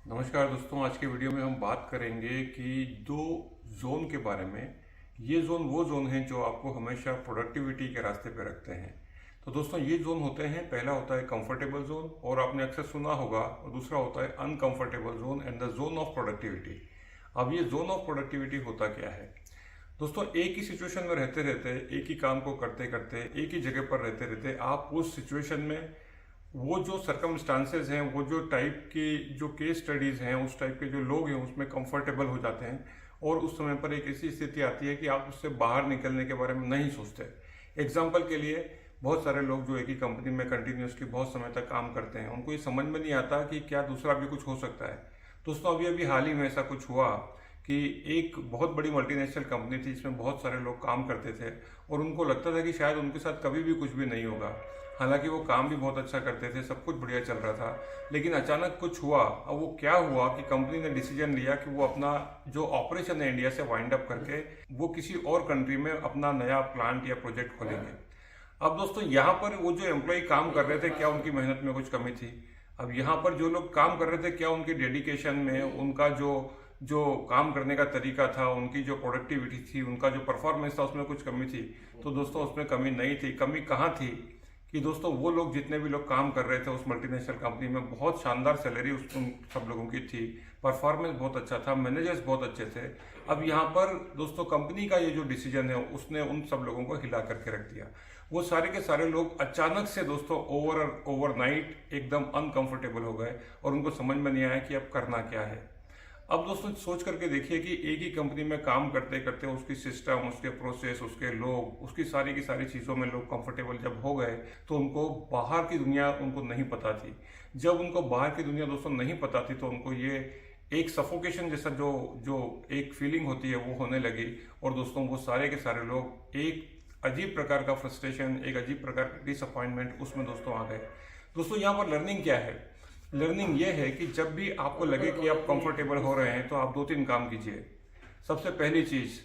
नमस्कार दोस्तों, आज के वीडियो में हम बात करेंगे कि दो जोन के बारे में। ये जोन वो जोन है जो आपको हमेशा प्रोडक्टिविटी के रास्ते पे रखते हैं। तो दोस्तों ये जोन होते हैं, पहला होता है कंफर्टेबल जोन और आपने अक्सर सुना होगा, और दूसरा होता है uncomfortable zone and the zone of productivity. अब ये जोन ऑफ प्रोडक्टिविटी होता क्या है दोस्तों? एक ही सिचुएशन में रहते रहते, एक ही काम को करते करते, एक ही जगह पर रहते रहते आप उस सिचुएशन में वो जो सर्कमस्टांसेस हैं, वो जो टाइप की जो केस स्टडीज़ हैं, उस टाइप के जो लोग हैं उसमें कंफर्टेबल हो जाते हैं और उस समय पर एक ऐसी स्थिति आती है कि आप उससे बाहर निकलने के बारे में नहीं सोचते। एग्जाम्पल के लिए, बहुत सारे लोग जो एक ही कंपनी में कंटिन्यूसली बहुत समय तक काम करते हैं, उनको ये समझ में नहीं आता कि क्या दूसरा भी कुछ हो सकता है। दोस्तों अभी अभी हाल ही में ऐसा कुछ हुआ कि एक बहुत बड़ी मल्टीनेशनल कंपनी थी जिसमें बहुत सारे लोग काम करते थे और उनको लगता था कि शायद उनके साथ कभी भी कुछ भी नहीं होगा। हालांकि वो काम भी बहुत अच्छा करते थे, सब कुछ बढ़िया चल रहा था, लेकिन अचानक कुछ हुआ। अब वो क्या हुआ कि कंपनी ने डिसीजन लिया कि वो अपना जो ऑपरेशन है इंडिया से वाइंड अप करके वो किसी और कंट्री में अपना नया प्लांट या प्रोजेक्ट खोलेंगे। अब दोस्तों यहाँ पर वो जो एम्प्लॉय काम कर रहे थे, क्या उनकी मेहनत में कुछ कमी थी? अब यहाँ पर जो लोग काम कर रहे थे, क्या उनकी डेडिकेशन में, उनका जो जो काम करने का तरीका था, उनकी जो प्रोडक्टिविटी थी, उनका जो परफॉर्मेंस था, उसमें कुछ कमी थी? तो दोस्तों उसमें कमी नहीं थी। कमी कहाँ थी कि दोस्तों वो लोग, जितने भी लोग काम कर रहे थे उस मल्टीनेशनल कंपनी में, बहुत शानदार सैलरी उन सब लोगों की थी, परफॉर्मेंस बहुत अच्छा था, मैनेजर्स बहुत अच्छे थे। अब यहाँ पर दोस्तों कंपनी का ये जो डिसीजन है उसने उन सब लोगों को हिला करके रख दिया। वो सारे के सारे लोग अचानक से दोस्तों ओवरनाइट एकदम अनकंफर्टेबल हो गए और उनको समझ में नहीं आया कि अब करना क्या है। अब दोस्तों सोच करके देखिए कि एक ही कंपनी में काम करते करते उसकी सिस्टम, उसके प्रोसेस, उसके लोग, उसकी सारी की सारी चीज़ों में लोग कंफर्टेबल जब हो गए तो उनको बाहर की दुनिया उनको नहीं पता थी। जब उनको बाहर की दुनिया दोस्तों नहीं पता थी तो उनको ये एक सफोकेशन जैसा जो जो एक फीलिंग होती है वो होने लगी। और दोस्तों वो सारे के सारे लोग एक अजीब प्रकार का फ्रस्ट्रेशन, एक अजीब प्रकार का डिसअपॉइंटमेंट उसमें दोस्तों आ गए। दोस्तों यहाँ पर लर्निंग क्या है? लर्निंग ये है कि जब भी आपको लगे कि आप कंफर्टेबल हो रहे हैं तो आप दो तीन काम कीजिए। सबसे पहली चीज,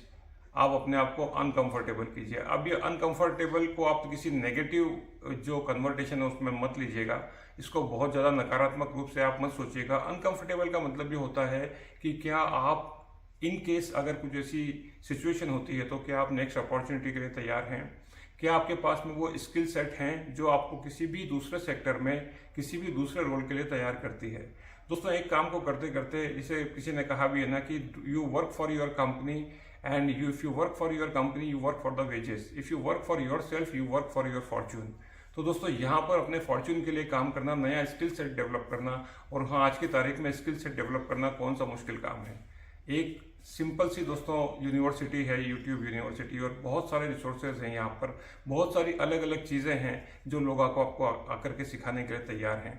आप अपने आप को अनकंफर्टेबल कीजिए। अब ये अनकंफर्टेबल को आप किसी नेगेटिव जो कन्वर्टेशन है उसमें मत लीजिएगा, इसको बहुत ज़्यादा नकारात्मक रूप से आप मत सोचिएगा। अनकंफर्टेबल का मतलब ये होता है कि क्या आप इन केस अगर कुछ ऐसी सिचुएशन होती है तो क्या आप नेक्स्ट अपॉर्चुनिटी के लिए तैयार हैं? क्या आपके पास में वो स्किल सेट हैं जो आपको किसी भी दूसरे सेक्टर में, किसी भी दूसरे रोल के लिए तैयार करती है? दोस्तों एक काम को करते करते, जिसे किसी ने कहा भी है ना कि you work for your company and you if you work for your company you work for the wages, if you work for your self you work for your Fortune. तो दोस्तों यहाँ पर अपने फॉर्चून के लिए काम करना, नया स्किल सेट डेवलप करना, और हाँ आज की तारीख में स्किल सेट डेवलप करना कौन सा मुश्किल काम है। एक सिंपल सी दोस्तों यूनिवर्सिटी है, यूट्यूब यूनिवर्सिटी, और बहुत सारे रिसोर्सेज हैं यहाँ पर, बहुत सारी अलग अलग चीज़ें हैं जो लोग आपको आकर के सिखाने के लिए तैयार हैं।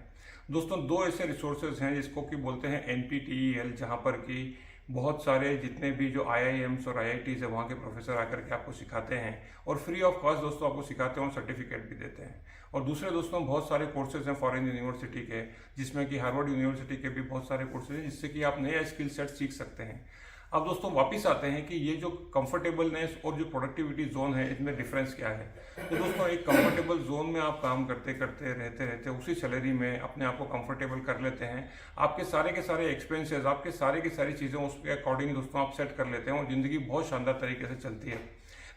दोस्तों दो ऐसे रिसोर्सेज हैं जिसको कि बोलते हैं NPTEL, जहाँ पर कि बहुत सारे जितने भी जो IIMs और IITs है वहाँ के प्रोफेसर आकर के आपको सिखाते हैं और फ्री ऑफ कॉस्ट दोस्तों आपको सिखाते हैं और सर्टिफिकेट भी देते हैं। और दूसरे दोस्तों बहुत सारे कोर्सेज हैं फॉरेन यूनिवर्सिटी के, जिसमें कि हार्वर्ड यूनिवर्सिटी के भी बहुत सारे कोर्सेज हैं जिससे कि आप नया स्किल सेट सीख सकते हैं। अब दोस्तों वापस आते हैं कि ये जो कंफर्टेबलनेस और जो प्रोडक्टिविटी जोन है, इसमें डिफरेंस क्या है। तो दोस्तों एक कंफर्टेबल जोन में आप काम करते करते रहते रहते उसी सैलरी में अपने आप को कंफर्टेबल कर लेते हैं, आपके सारे के सारे एक्सपेंसेस, आपके सारे की सारी चीज़ें उसके अकॉर्डिंग दोस्तों आप सेट कर लेते हैं और ज़िंदगी बहुत शानदार तरीके से चलती है।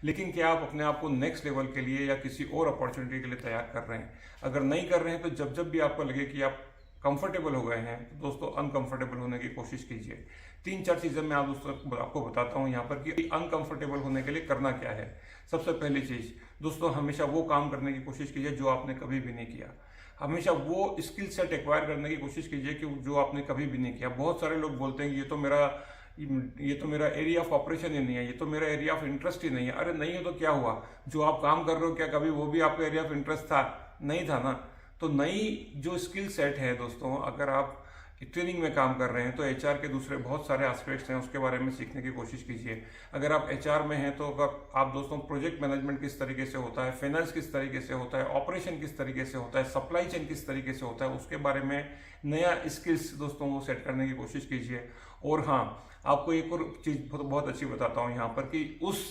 लेकिन क्या आप अपने आप को नेक्स्ट लेवल के लिए या किसी और अपॉर्चुनिटी के लिए तैयार कर रहे हैं? अगर नहीं कर रहे हैं तो जब जब भी आपको लगे कि आप कंफर्टेबल हो गए हैं तो दोस्तों अनकंफर्टेबल होने की कोशिश कीजिए। तीन चार चीज़ें मैं आप दोस्तों आपको बताता हूँ यहाँ पर कि अनकंफर्टेबल होने के लिए करना क्या है। सबसे पहली चीज़ दोस्तों, हमेशा वो काम करने की कोशिश कीजिए जो आपने कभी भी नहीं किया। हमेशा वो स्किल सेट एक्वायर करने की कोशिश कीजिए कि जो आपने कभी भी नहीं किया। बहुत सारे लोग बोलते हैं कि ये तो मेरा एरिया ऑफ ऑपरेशन ही नहीं है, ये तो मेरा एरिया ऑफ इंटरेस्ट ही नहीं है। अरे नहीं है तो क्या हुआ? जो आप काम कर रहे हो क्या कभी वो भी आपका एरिया ऑफ इंटरेस्ट था? नहीं था ना। तो नई जो स्किल सेट है दोस्तों, अगर आप ट्रेनिंग में काम कर रहे हैं तो HR के दूसरे बहुत सारे एस्पेक्ट्स हैं, उसके बारे में सीखने की कोशिश कीजिए। अगर आप HR में हैं तो आप दोस्तों प्रोजेक्ट मैनेजमेंट किस तरीके से होता है, फाइनेंस किस तरीके से होता है, ऑपरेशन किस तरीके से होता है, सप्लाई चेन किस तरीके से होता है, उसके बारे में नया स्किल्स दोस्तों वो सेट करने की कोशिश कीजिए। और हाँ, आपको एक और चीज़ बहुत अच्छी बताता हूँ यहाँ पर कि उस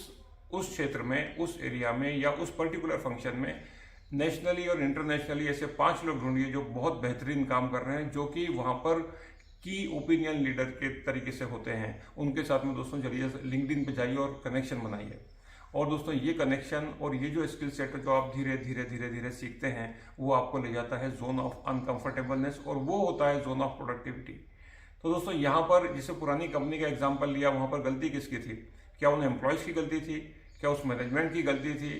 क्षेत्र में, उस एरिया में या उस पर्टिकुलर फंक्शन में नेशनली और इंटरनेशनली ऐसे 5 लोग ढूंढिए जो बहुत बेहतरीन काम कर रहे हैं, जो कि वहाँ पर की ओपिनियन लीडर के तरीके से होते हैं, उनके साथ में दोस्तों चलिए लिंक्डइन पे जाइए और कनेक्शन बनाइए। और दोस्तों ये कनेक्शन और ये जो स्किल सेट जो आप धीरे धीरे सीखते हैं, वो आपको ले जाता है जोन ऑफ अनकंफर्टेबलनेस, और वो होता है जोन ऑफ प्रोडक्टिविटी। तो दोस्तों यहाँ पर जैसे पुरानी कंपनी का एग्जांपल लिया, वहाँ पर गलती किसकी थी? क्या उन एम्प्लॉयज़ की गलती थी? क्या उस मैनेजमेंट की गलती थी?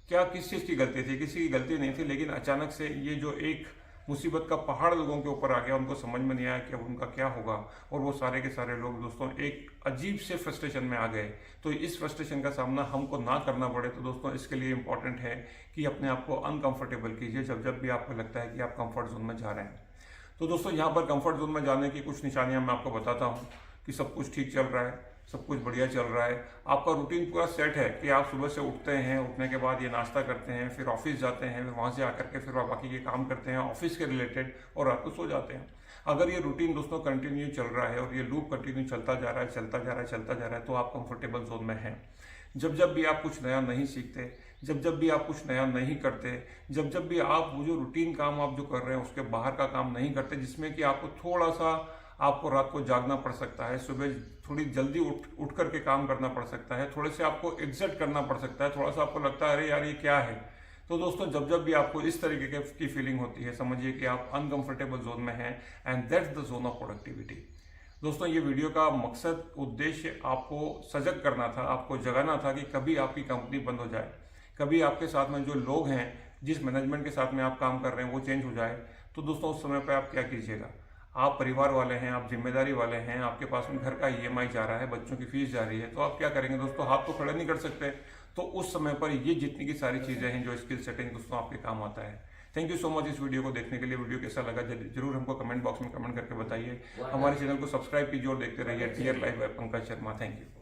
क्या किस चीज़ की गलती थी? किसी की गलती नहीं थी, लेकिन अचानक से ये जो एक मुसीबत का पहाड़ लोगों के ऊपर आ गया, उनको समझ में नहीं आया कि अब उनका क्या होगा, और वो सारे के सारे लोग दोस्तों एक अजीब से फ्रस्ट्रेशन में आ गए। तो इस फ्रस्ट्रेशन का सामना हमको ना करना पड़े, तो दोस्तों इसके लिए इंपॉर्टेंट है कि अपने आप को अनकंफर्टेबल कीजिए जब भी आपको लगता है कि आप कंफर्ट जोन में जा रहे हैं। तो दोस्तों यहाँ पर कंफर्ट जोन में जाने की कुछ निशानियाँ मैं आपको बताता हूँ कि सब कुछ ठीक चल रहा है, सब कुछ बढ़िया चल रहा है, आपका रूटीन पूरा सेट है कि आप सुबह से उठते हैं, उठने के बाद ये नाश्ता करते हैं, फिर ऑफिस जाते हैं, फिर वहाँ से आकर के फिर आप बाकी के काम करते हैं ऑफिस के रिलेटेड, और रात को सो जाते हैं। अगर ये रूटीन दोस्तों कंटिन्यू चल रहा है और ये लूप कंटिन्यू चलता जा रहा है, तो आप कंफर्टेबल जोन में हैं। जब भी आप कुछ नया नहीं सीखते, जब भी आप कुछ नया नहीं करते, जब भी आप वो जो रूटीन काम आप जो कर रहे हैं उसके बाहर का काम नहीं करते, जिसमें कि आपको थोड़ा सा आपको रात को जागना पड़ सकता है, सुबह थोड़ी जल्दी उठ करके काम करना पड़ सकता है, थोड़े से आपको एग्जिट करना पड़ सकता है, थोड़ा सा आपको लगता है अरे यार ये क्या है। तो दोस्तों जब भी आपको इस तरीके की फीलिंग होती है, समझिए कि आप अनकंफर्टेबल जोन में हैं, and that's the zone of productivity. दोस्तों ये वीडियो का मकसद उद्देश्य आपको सजग करना था, आपको जगाना था कि कभी आपकी कंपनी बंद हो जाए, कभी आपके साथ में जो लोग हैं, जिस मैनेजमेंट के साथ में आप काम कर रहे हैं वो चेंज हो जाए, तो दोस्तों उस समय पर आप क्या कीजिएगा? आप परिवार वाले हैं, आप जिम्मेदारी वाले हैं, आपके पास में घर का EMI जा रहा है, बच्चों की फीस जा रही है, तो आप क्या करेंगे दोस्तों? हाथ तो खड़े नहीं कर सकते। तो उस समय पर ये जितनी की सारी चीज़ें हैं जो स्किल सेटिंग दोस्तों आपके काम आता है। थैंक यू सो मच इस वीडियो को देखने के लिए। वीडियो कैसा लगा जरूर हमको कमेंट बॉक्स में कमेंट करके बताइए। हमारे चैनल को सब्सक्राइब कीजिए और देखते रहिए dear life by Pankaj Sharma. Thank you.